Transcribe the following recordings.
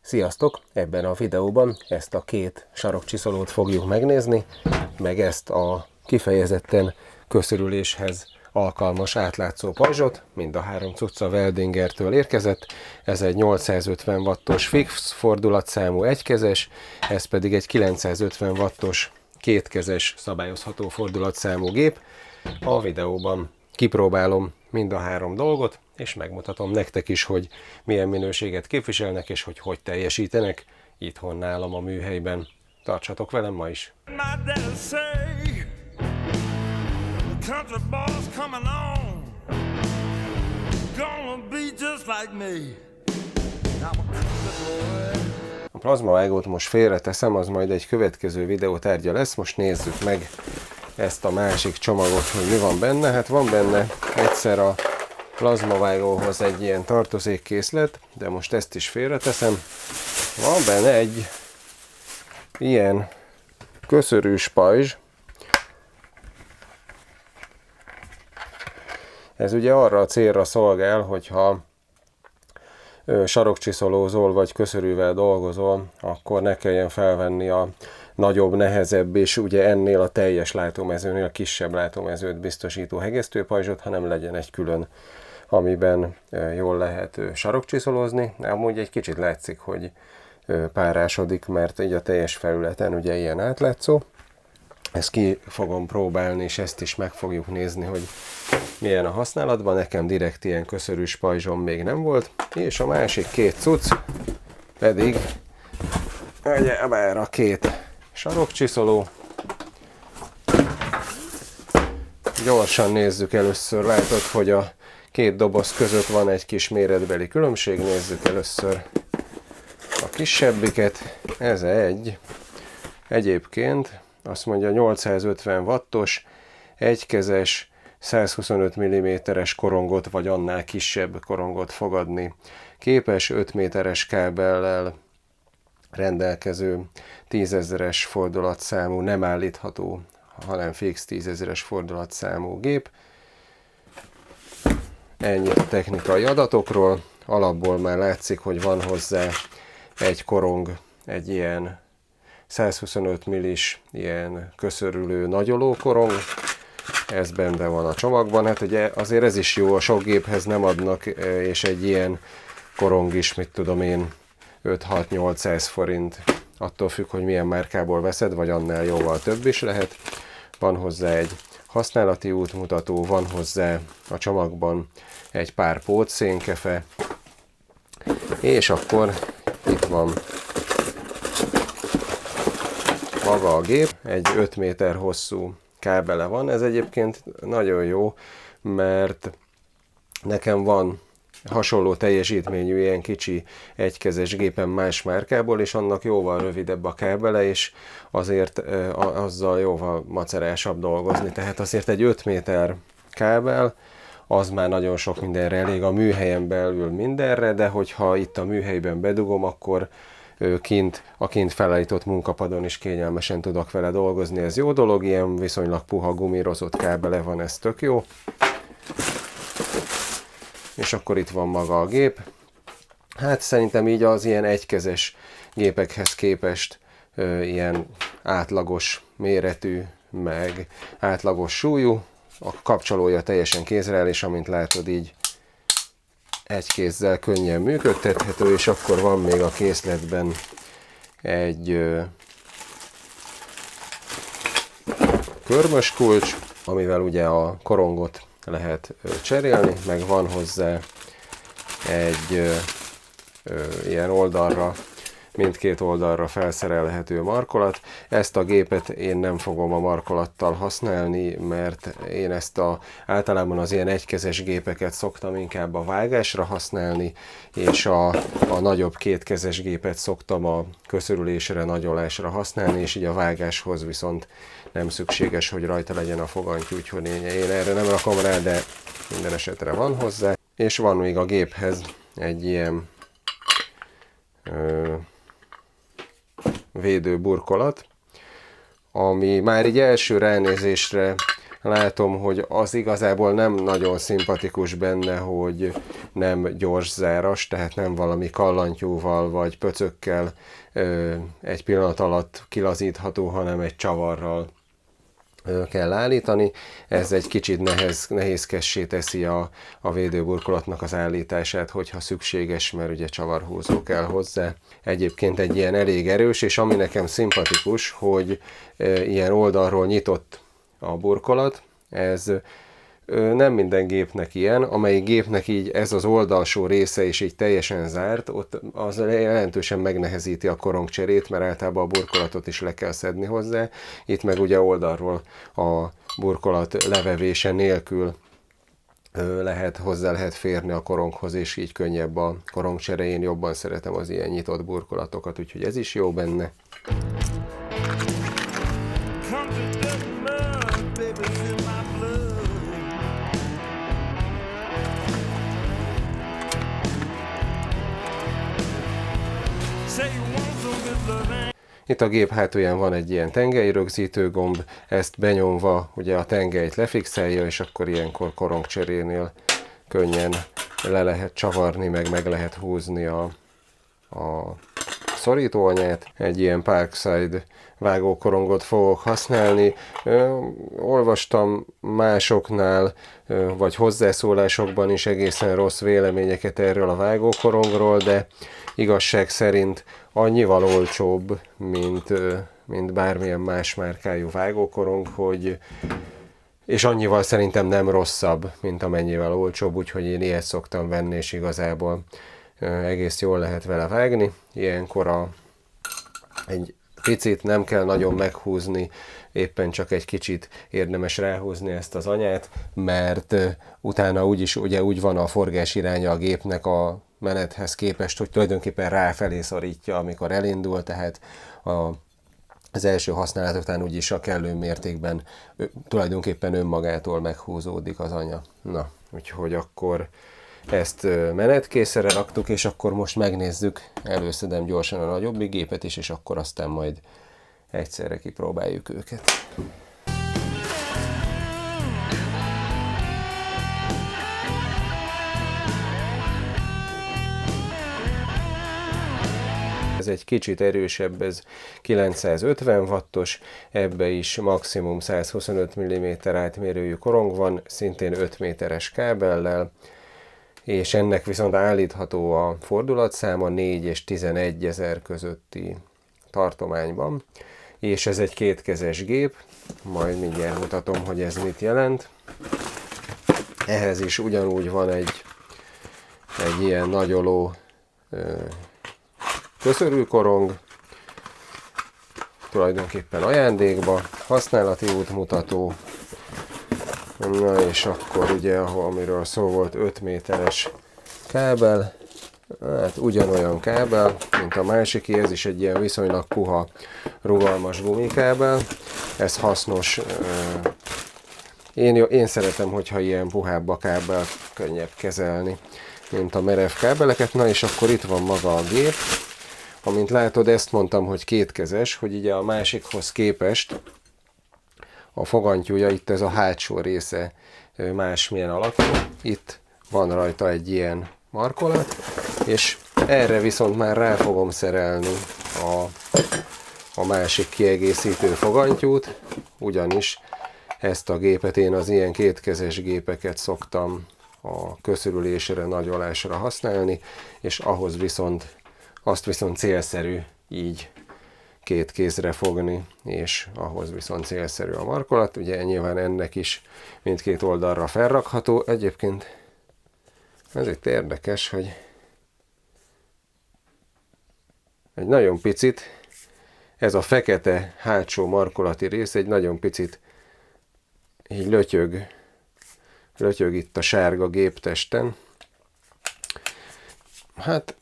Sziasztok! Ebben a videóban ezt a két sarokcsiszolót fogjuk megnézni, meg ezt a kifejezetten köszörüléshez alkalmas átlátszó pajzsot, mind a három cucca Weldingertől érkezett. Ez egy 850 wattos fix fordulatszámú egykezes, ez pedig egy 950 wattos kétkezes szabályozható fordulatszámú gép. A videóban kipróbálom mind a három dolgot, és megmutatom nektek is, hogy milyen minőséget képviselnek, és hogy teljesítenek itthon nálam a műhelyben. Tartsatok velem ma is! A plazmavágót most félreteszem, az majd egy következő videó tárgya lesz. Most nézzük meg ezt a másik csomagot, hogy mi van benne. Hát van benne egyszer a plazmavágóhoz egy ilyen tartozékkészlet, de most ezt is félreteszem. Van benne egy ilyen köszörűs pajzs. Ez ugye arra a célra szolgál, hogyha sarokcsiszolózol vagy köszörűvel dolgozol, akkor ne kelljen felvenni a nagyobb, nehezebb és ugye ennél a teljes látómezőnél kisebb látómezőt biztosító hegesztőpajzsot, hanem legyen egy külön, amiben jól lehet sarokcsiszolózni. Amúgy egy kicsit látszik, hogy párásodik, mert így a teljes felületen ugye ilyen átlátszó. Ezt ki fogom próbálni, és ezt is meg fogjuk nézni, hogy milyen a használatban. Nekem direkt ilyen köszörűs pajzsom még nem volt. És a másik két cucc pedig ugye bár a két sarokcsiszoló. Gyorsan nézzük először, látod, hogy a két doboz között van egy kis méretbeli különbség. Nézzük először a kisebbiket. Ez egyébként azt mondja 850 wattos, egykezes, 125 mm-es korongot vagy annál kisebb korongot fogadni képes, 5 méteres kábellel rendelkező 10 000-es fordulatszámú, nem állítható, hanem fix 10 000-es fordulatszámú gép. Ennyi a technikai adatokról. Alapból már látszik, hogy van hozzá egy korong, egy ilyen 125 millis ilyen köszörülő nagyoló korong. Ez benne van a csomagban. Hát ugye azért ez is jó, a sok géphez nem adnak, és egy ilyen korong is, mit tudom én, 5-6-800 forint, attól függ, hogy milyen márkából veszed, vagy annál jóval több is lehet. Van hozzá egy használati útmutató, van hozzá a csomagban egy pár pótszénkefe, és akkor itt van maga a gép, egy 5 méter hosszú kábele van. Ez egyébként nagyon jó, mert nekem van hasonló teljesítményű ilyen kicsi egykezes gépen más márkából, és annak jóval rövidebb a kábele, és azért azzal jóval macerásabb dolgozni. Tehát azért egy 5 méter kábel, az már nagyon sok mindenre elég, a műhelyen belül mindenre, de hogyha itt a műhelyben bedugom, akkor a kint felállított munkapadon is kényelmesen tudok vele dolgozni. Ez jó dolog, ilyen viszonylag puha gumírozott kábele van, ez tök jó. És akkor itt van maga a gép. Hát szerintem így az ilyen egykezes gépekhez képest ilyen átlagos méretű, meg átlagos súlyú. A kapcsolója teljesen kézre áll, és amint látod, így egy kézzel könnyen működtethető, és akkor van még a készletben egy körmös kulcs, amivel ugye a korongot lehet cserélni, meg van hozzá egy ilyen oldalra, mindkét oldalra felszerelhető markolat. Ezt a gépet én nem fogom a markolattal használni, mert én általában az ilyen egykezes gépeket szoktam inkább a vágásra használni, és a nagyobb kétkezes gépet szoktam a köszörülésre, nagyolásra használni, és így a vágáshoz viszont nem szükséges, hogy rajta legyen a fogantyú, úgyhogy én erre nem rakom rá, de minden esetre van hozzá. És van még a géphez egy ilyen védő burkolat, ami már így első ránézésre látom, hogy az igazából nem nagyon szimpatikus benne, hogy nem gyors záras, tehát nem valami kallantyúval vagy pöcökkel egy pillanat alatt kilazítható, hanem egy csavarral kell állítani. Ez egy kicsit nehézkessé teszi a védőburkolatnak az állítását, hogyha szükséges, mert ugye csavarhúzó kell hozzá. Egyébként egy ilyen elég erős, és ami nekem szimpatikus, hogy ilyen oldalról nyitott a burkolat, ez nem minden gépnek ilyen, amelyik gépnek így ez az oldalsó része is így teljesen zárt, ott az jelentősen megnehezíti a korongcserét, mert általában a burkolatot is le kell szedni hozzá. Itt meg ugye oldalról a burkolat levevése nélkül hozzá lehet férni a koronghoz, és így könnyebb a korongcsere. Én jobban szeretem az ilyen nyitott burkolatokat, úgyhogy ez is jó benne. Itt a gép hátulján van egy ilyen tengelyrögzítő gomb, ezt benyomva ugye a tengelyt lefixelja, és akkor ilyenkor korongcserénél könnyen le lehet csavarni, meg lehet húzni a szorítóanyát. Egy ilyen Parkside vágókorongot fogok használni. Olvastam másoknál, vagy hozzászólásokban is egészen rossz véleményeket erről a vágókorongról, de igazság szerint annyival olcsóbb, mint bármilyen más márkájú vágókorong, és annyival szerintem nem rosszabb, mint amennyivel olcsóbb, úgyhogy én ilyet szoktam venni, és igazából egész jól lehet vele vágni. Ilyenkor egy picit nem kell nagyon meghúzni, éppen csak egy kicsit érdemes ráhúzni ezt az anyát, mert utána úgy van a forgás iránya a gépnek a menethez képest, hogy tulajdonképpen ráfelé szorítja, amikor elindul, tehát az első használat után úgyis a kellő mértékben tulajdonképpen önmagától meghúzódik az anya. Na, úgyhogy akkor ezt menetkészre raktuk, és akkor most megnézzük, előszedem gyorsan a nagyobbik gépet is, és akkor aztán majd egyszerre kipróbáljuk őket. Ez egy kicsit erősebb, ez 950 wattos, ebbe is maximum 125 mm átmérőjű korong van, szintén 5 méteres kábellel, és ennek viszont állítható a fordulatszáma 4 és 11 ezer közötti tartományban, és ez egy kétkezes gép, majd mindjárt mutatom, hogy ez mit jelent. Ehhez is ugyanúgy van egy ilyen nagyoló köszörűkorong, tulajdonképpen ajándékba, használati útmutató, na és akkor ugye, amiről szó volt, 5 méteres kábel, hát ugyanolyan kábel, mint a másiké, ez is egy ilyen viszonylag puha, rugalmas gumikábel, ez hasznos, én szeretem, hogyha ilyen puhább a kábel, könnyebb kezelni, mint a merev kábeleket. Na és akkor itt van maga a gép. Amint látod, ezt mondtam, hogy kétkezes, hogy ugye a másikhoz képest a fogantyúja, itt ez a hátsó része másmilyen alakú. Itt van rajta egy ilyen markolat, és erre viszont már rá fogom szerelni a másik kiegészítő fogantyút, ugyanis ezt a gépet én az ilyen kétkezes gépeket szoktam a köszörülésre, nagyolásra használni, és ahhoz azt viszont célszerű így két kézre fogni, és ahhoz viszont célszerű a markolat. Ugye nyilván ennek is mindkét oldalra felrakható. Egyébként ez itt érdekes, hogy egy nagyon picit, ez a fekete hátsó markolati rész egy nagyon picit így lötyög itt a sárga géptesten. Hát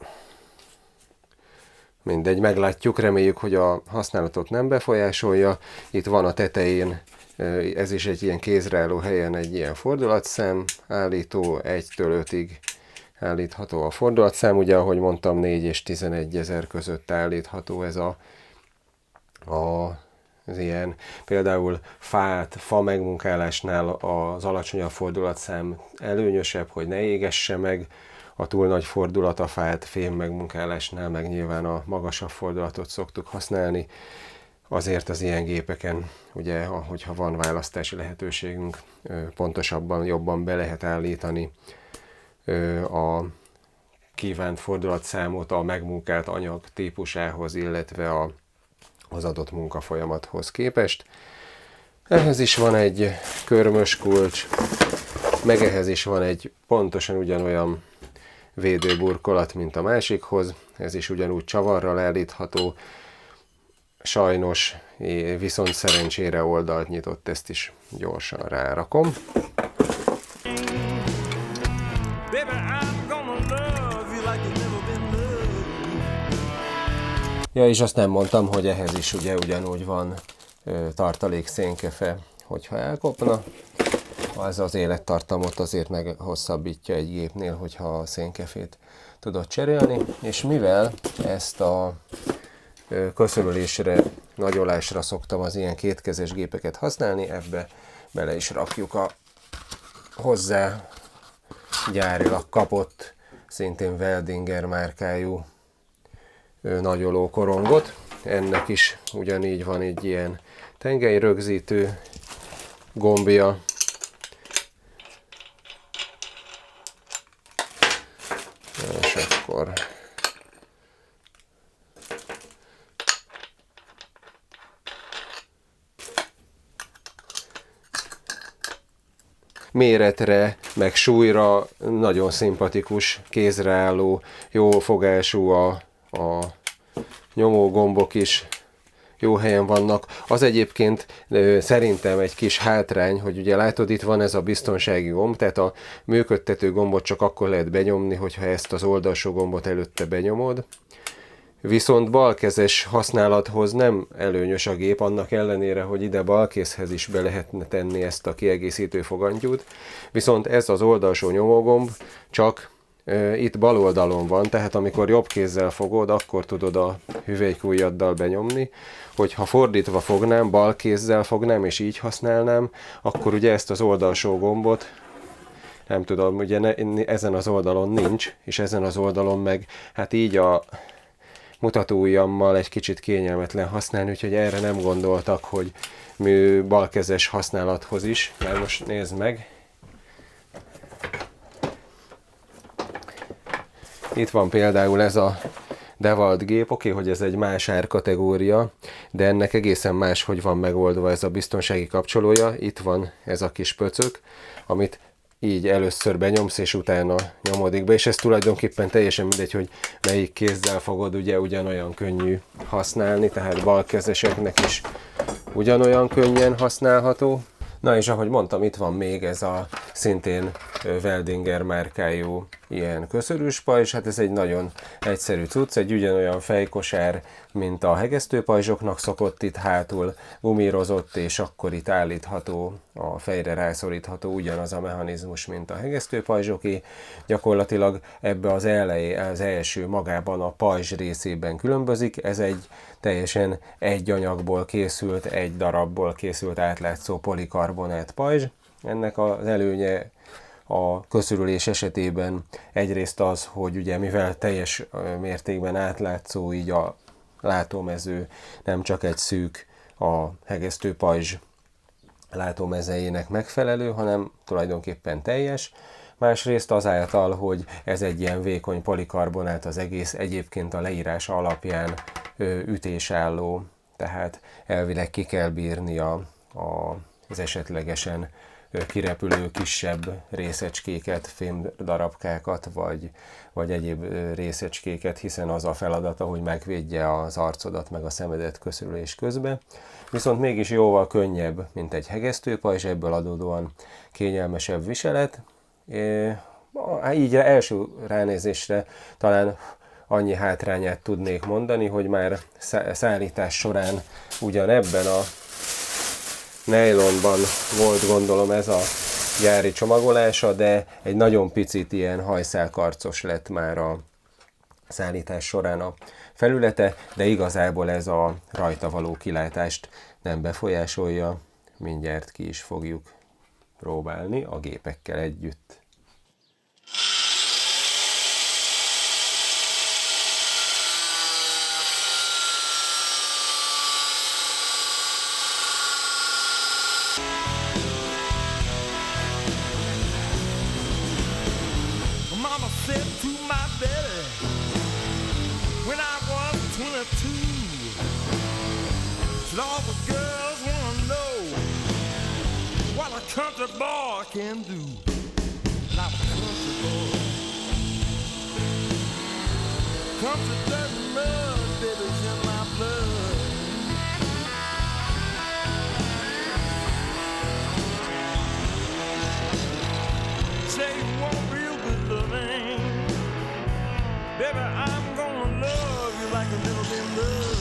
mindegy, meglátjuk, reméljük, hogy a használatot nem befolyásolja. Itt van a tetején, ez is egy ilyen kézreálló helyen egy ilyen fordulatszám állító, 1-től 5-ig állítható a fordulatszám. Ugye, ahogy mondtam, 4 és 11 ezer között állítható ez az ilyen, például fa megmunkálásnál az alacsonyabb fordulatszám előnyösebb, hogy ne égesse meg a túl nagy fordulat a fát, fém megmunkálásnál meg nyilván a magasabb fordulatot szoktuk használni. Azért az ilyen gépeken, ugye, hogyha van választási lehetőségünk, pontosabban, jobban be lehet állítani a kívánt fordulatszámot a megmunkált anyag típusához, illetve az adott munkafolyamathoz képest. Ehhez is van egy körmös kulcs, meg ehhez is van egy pontosan ugyanolyan védőburkolat, mint a másikhoz. Ez is ugyanúgy csavarral állítható. Sajnos, viszont szerencsére oldalt nyitott, ezt is gyorsan rárakom. Ja, és azt nem mondtam, hogy ehhez is ugye ugyanúgy van tartalék szénkefe, hogyha elkopna, az élettartamot azért meghosszabbítja egy gépnél, hogyha a szénkefét tudod cserélni, és mivel ezt a köszörülésre, nagyolásra szoktam az ilyen kétkezes gépeket használni, ebbe bele is rakjuk a hozzá gyárilag kapott, szintén Weldinger márkájú nagyoló korongot. Ennek is ugyanígy van egy ilyen tengelyrögzítő gombja. És akkor méretre, meg súlyra nagyon szimpatikus, kézre álló, jó fogású a nyomógombok is jó helyen vannak. Az egyébként szerintem egy kis hátrány, hogy ugye látod, itt van ez a biztonsági gomb, tehát a működtető gombot csak akkor lehet benyomni, hogyha ezt az oldalsó gombot előtte benyomod. Viszont balkezes használathoz nem előnyös a gép, annak ellenére, hogy ide balkézhez is be lehetne tenni ezt a kiegészítő fogantyút. Viszont ez az oldalsó nyomógomb csak itt bal oldalon van, tehát amikor jobb kézzel fogod, akkor tudod a hüvelykujjaddal benyomni. Hogyha fordítva fognám, bal kézzel fognám és így használnám, akkor ugye ezt az oldalsó gombot, nem tudom, ugye ezen az oldalon nincs, és ezen az oldalon meg hát így a mutatóujjammal egy kicsit kényelmetlen használni, úgyhogy erre nem gondoltak, hogy balkezes használathoz is. Mert most nézd meg. Itt van például ez a DeWalt gép, oké, hogy ez egy más árkategória, de ennek egészen más, hogy van megoldva ez a biztonsági kapcsolója. Itt van ez a kis pöcök, amit így először benyomsz, és utána nyomodik be, és ez tulajdonképpen teljesen mindegy, hogy melyik kézzel fogod, ugye ugyanolyan könnyű használni, tehát balkezeseknek is ugyanolyan könnyen használható. Na és ahogy mondtam, itt van még ez a szintén Weldinger márkájú ilyen köszörűs pajzs, hát ez egy nagyon egyszerű cucc, egy ugyanolyan fejkosár, mint a hegesztőpajzsoknak szokott, itt hátul gumírozott, és akkor itt állítható, a fejre rászorítható ugyanaz a mechanizmus, mint a hegesztőpajzsoké. Gyakorlatilag ebbe az első magában a pajzs részében különbözik, ez egy teljesen egy anyagból készült, egy darabból készült átlátszó polikarbonát pajzs. Ennek az előnye a köszörülés esetében egyrészt az, hogy ugye mivel teljes mértékben átlátszó, így a látómező nem csak egy szűk, a hegesztő pajzs látómezejének megfelelő, hanem tulajdonképpen teljes. Másrészt azáltal, hogy ez egy ilyen vékony polikarbonát, az egész egyébként a leírása alapján ütésálló, tehát elvileg ki kell bírni az esetlegesen kirepülő kisebb részecskéket, fémdarabkákat, vagy egyéb részecskéket, hiszen az a feladata, hogy megvédje az arcodat meg a szemedet köszörülés közben. Viszont mégis jóval könnyebb, mint egy hegesztőpajzs, ebből adódóan kényelmesebb viselet. Így első ránézésre talán annyi hátrányát tudnék mondani, hogy már szállítás során ugyanebben a nejlonban volt, gondolom, ez a gyári csomagolása, de egy nagyon picit ilyen hajszálkarcos lett már a szállítás során a felülete, de igazából ez a rajta való kilátást nem befolyásolja, mindjárt ki is fogjuk próbálni a gépekkel együtt. Mama said to my daddy when I was 22, said all the girls wanna know what a country boy can do. Not a country boy. Country doesn't love, baby's in my blood. Say you want real good loving, baby, I'm gonna love you like I've never been loved.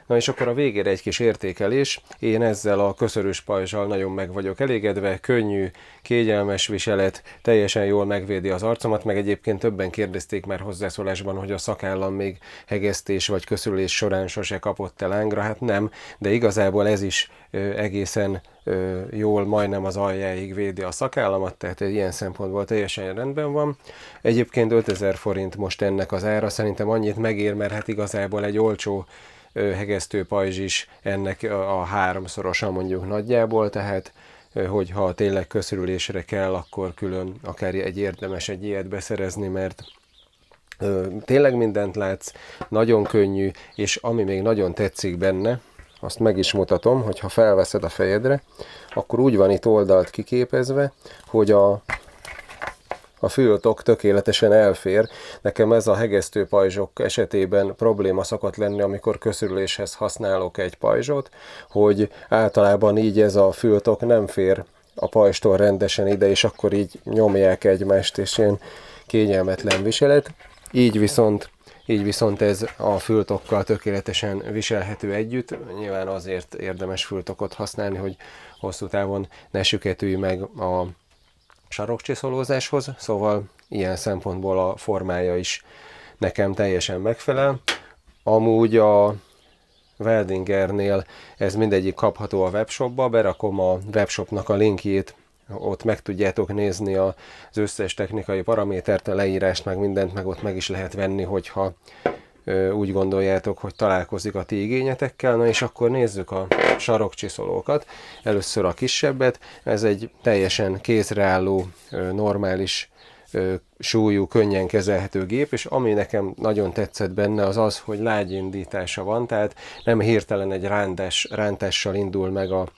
Na és akkor a végére egy kis értékelés. Én ezzel a köszörűs pajzsal nagyon meg vagyok elégedve, könnyű, kényelmes viselet, teljesen jól megvédi az arcomat, meg egyébként többen kérdezték már hozzászólásban, hogy a szakállam még hegesztés vagy köszörülés során sose kapott el lángra. Hát nem, de igazából ez is egészen jól, majdnem az aljáig védi a szakállamat, tehát ilyen szempontból teljesen rendben van. Egyébként 5000 forint most ennek az ára, szerintem annyit megér, mert hát igazából egy olcsó hegesztő pajzs is ennek a háromszorosa mondjuk nagyjából, tehát hogyha tényleg köszörülésre kell, akkor külön akár érdemes egy ilyet beszerezni, mert tényleg mindent látsz, nagyon könnyű, és ami még nagyon tetszik benne, azt meg is mutatom, hogy ha felveszed a fejedre, akkor úgy van itt oldalt kiképezve, hogy a fültok tökéletesen elfér. Nekem ez a hegesztő pajzsok esetében probléma szokott lenni, amikor köszörüléshez használok egy pajzsot, hogy általában így ez a fültok nem fér a pajzstól rendesen ide, és akkor így nyomják egymást, és ilyen kényelmetlen viselet. Így viszont ez a fültokkal tökéletesen viselhető együtt. Nyilván azért érdemes fültokot használni, hogy hosszú távon ne süketülj meg a sarokcsiszolózáshoz, szóval ilyen szempontból a formája is nekem teljesen megfelel. Amúgy a Weldingernél ez mindegyik kapható a webshopba, berakom a webshopnak a linkjét, ott meg tudjátok nézni az összes technikai paramétert, a leírást, meg mindent, meg ott meg is lehet venni, hogyha úgy gondoljátok, hogy találkozik a ti igényetekkel. Na és akkor nézzük a sarokcsiszolókat. Először a kisebbet, ez egy teljesen kézre álló, normális súlyú, könnyen kezelhető gép, és ami nekem nagyon tetszett benne az az, hogy lágy indítása van, tehát nem hirtelen egy rántással indul meg a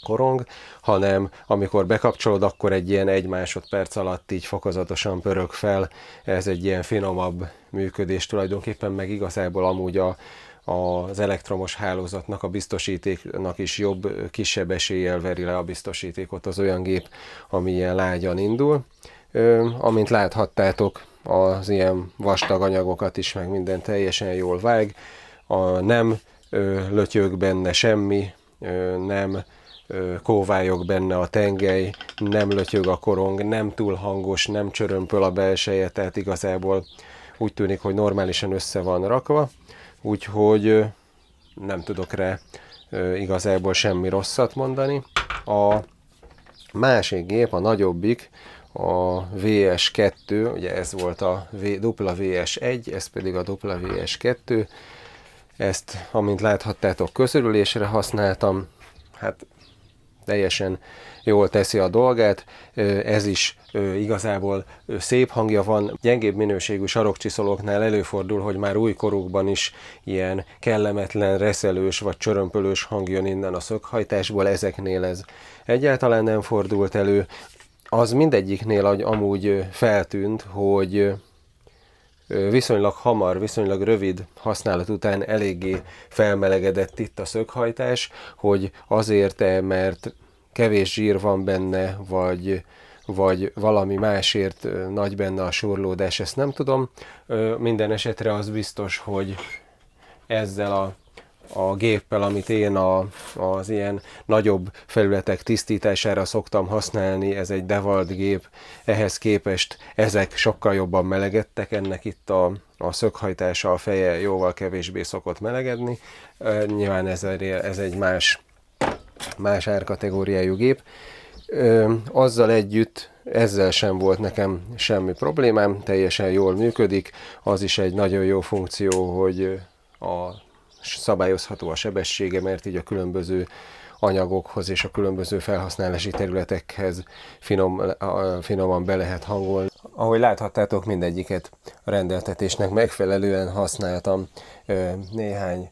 korong, hanem amikor bekapcsolod, akkor egy ilyen 1 másodperc alatt így fokozatosan pörög fel. Ez egy ilyen finomabb működés tulajdonképpen, meg igazából amúgy az elektromos hálózatnak, a biztosítéknak is jobb, kisebb eséllyel veri le a biztosítékot az olyan gép, ami ilyen lágyan indul. Amint láthattátok, az ilyen vastag anyagokat is, meg minden teljesen jól vág, nem lötyög benne semmi, nem kóvályog benne a tengely, nem lötyög a korong, nem túl hangos, nem csörömpöl a belseje, tehát igazából úgy tűnik, hogy normálisan össze van rakva, úgyhogy nem tudok rá igazából semmi rosszat mondani. A másik gép, a nagyobbik, a VS2, ugye ez volt a WS1, ez pedig a WS2, ezt, amint láthattátok, közörülésre használtam, hát teljesen jól teszi a dolgát, ez is igazából szép hangja van. Gyengébb minőségű sarokcsiszolóknál előfordul, hogy már új korukban is ilyen kellemetlen, reszelős vagy csörömpölős hang jön innen a szöghajtásból, ezeknél ez egyáltalán nem fordult elő. Az mindegyiknél amúgy feltűnt, hogy viszonylag hamar, viszonylag rövid használat után eléggé felmelegedett itt a szöghajtás, hogy azért, mert kevés zsír van benne, vagy valami másért nagy benne a surlódás, ezt nem tudom. Minden esetre az biztos, hogy ezzel a géppel, amit én az ilyen nagyobb felületek tisztítására szoktam használni, ez egy DeWalt gép, ehhez képest ezek sokkal jobban melegedtek, ennek itt a szöghajtása, a feje jóval kevésbé szokott melegedni. Nyilván ez egy más árkategóriájú gép. Azzal együtt ezzel sem volt nekem semmi problémám, teljesen jól működik, az is egy nagyon jó funkció, hogy szabályozható a sebessége, mert így a különböző anyagokhoz és a különböző felhasználási területekhez finoman be lehet hangolni. Ahogy láthattátok, mindegyiket a rendeltetésnek megfelelően használtam néhány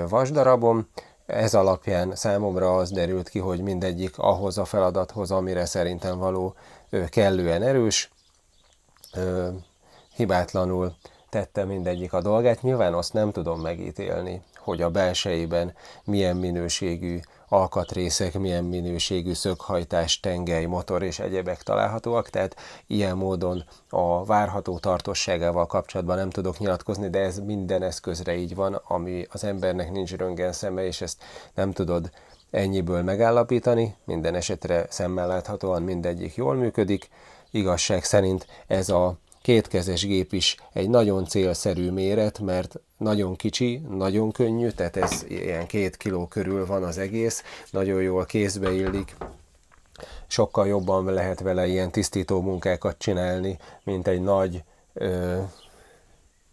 vasdarabon. Ez alapján számomra az derült ki, hogy mindegyik ahhoz a feladathoz, amire szerintem való, kellően erős, hibátlanul tette mindegyik a dolgát. Nyilván azt nem tudom megítélni, hogy a belsejében milyen minőségű alkatrészek, milyen minőségű szöghajtás, tengely, motor és egyebek találhatóak, tehát ilyen módon a várható tartósságával kapcsolatban nem tudok nyilatkozni, de ez minden eszközre így van, ami az embernek nincs röntgenszeme, és ezt nem tudod ennyiből megállapítani. Minden esetre szemmel láthatóan mindegyik jól működik. Igazság szerint ez a kétkezes gép is egy nagyon célszerű méret, mert nagyon kicsi, nagyon könnyű, tehát ez ilyen 2 kiló körül van az egész, nagyon jól kézbe illik, sokkal jobban lehet vele ilyen tisztító munkákat csinálni, mint egy nagy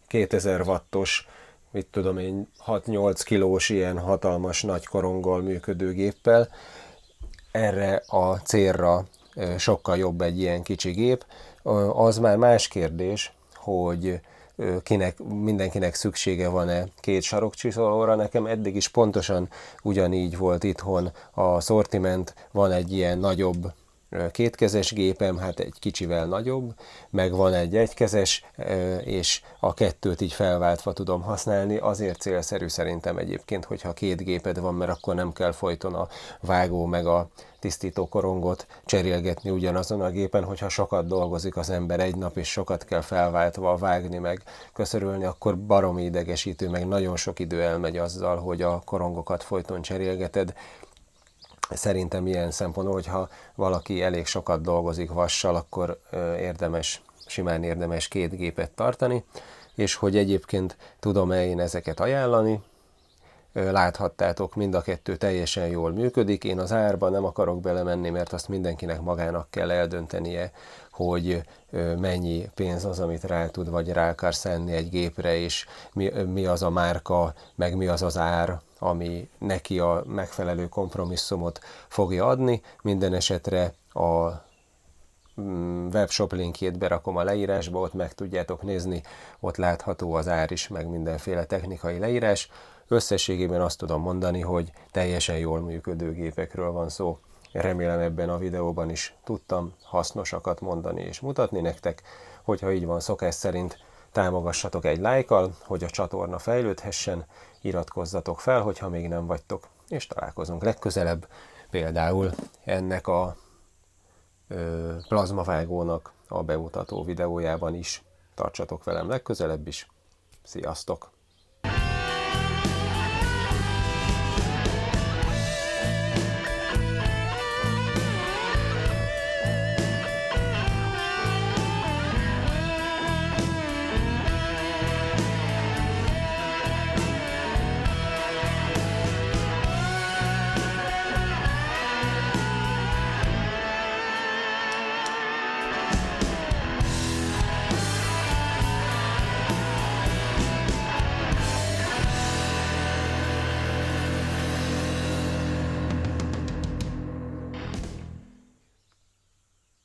2000 wattos, mit tudom én, 6-8 kilós ilyen hatalmas nagy koronggal működő géppel. Erre a célra sokkal jobb egy ilyen kicsi gép. Az már más kérdés, hogy mindenkinek szüksége van-e két sarokcsiszolóra. Nekem eddig is pontosan ugyanígy volt itthon a szortiment, van egy ilyen nagyobb kétkezes gépem, hát egy kicsivel nagyobb, meg van egy egykezes, és a kettőt így felváltva tudom használni. Azért célszerű szerintem egyébként, hogyha két géped van, mert akkor nem kell folyton a vágó meg a tisztító korongot cserélgetni ugyanazon a gépen, hogyha sokat dolgozik az ember egy nap, és sokat kell felváltva vágni meg köszörülni, akkor baromi idegesítő, meg nagyon sok idő elmegy azzal, hogy a korongokat folyton cserélgeted. Szerintem ilyen szempontból, hogyha valaki elég sokat dolgozik vassal, akkor simán érdemes két gépet tartani, és hogy egyébként tudom-e én ezeket ajánlani, láthattátok, mind a kettő teljesen jól működik. Én az árba nem akarok belemenni, mert azt mindenkinek magának kell eldöntenie, hogy mennyi pénz az, amit rá tud, vagy rá akar szánni egy gépre, és mi az a márka, meg mi az az ár, ami neki a megfelelő kompromisszumot fogja adni. Minden esetre a webshop linkjét berakom a leírásba, ott meg tudjátok nézni, ott látható az ár is, meg mindenféle technikai leírás. Összességében azt tudom mondani, hogy teljesen jól működő gépekről van szó. Remélem ebben a videóban is tudtam hasznosakat mondani és mutatni nektek. Hogyha így van szokás szerint, támogassatok egy lájkkal, hogy a csatorna fejlődhessen, iratkozzatok fel, hogyha még nem vagytok, és találkozunk legközelebb, például ennek a plazmavágónak a bemutató videójában is. Tartsatok velem legközelebb is. Sziasztok!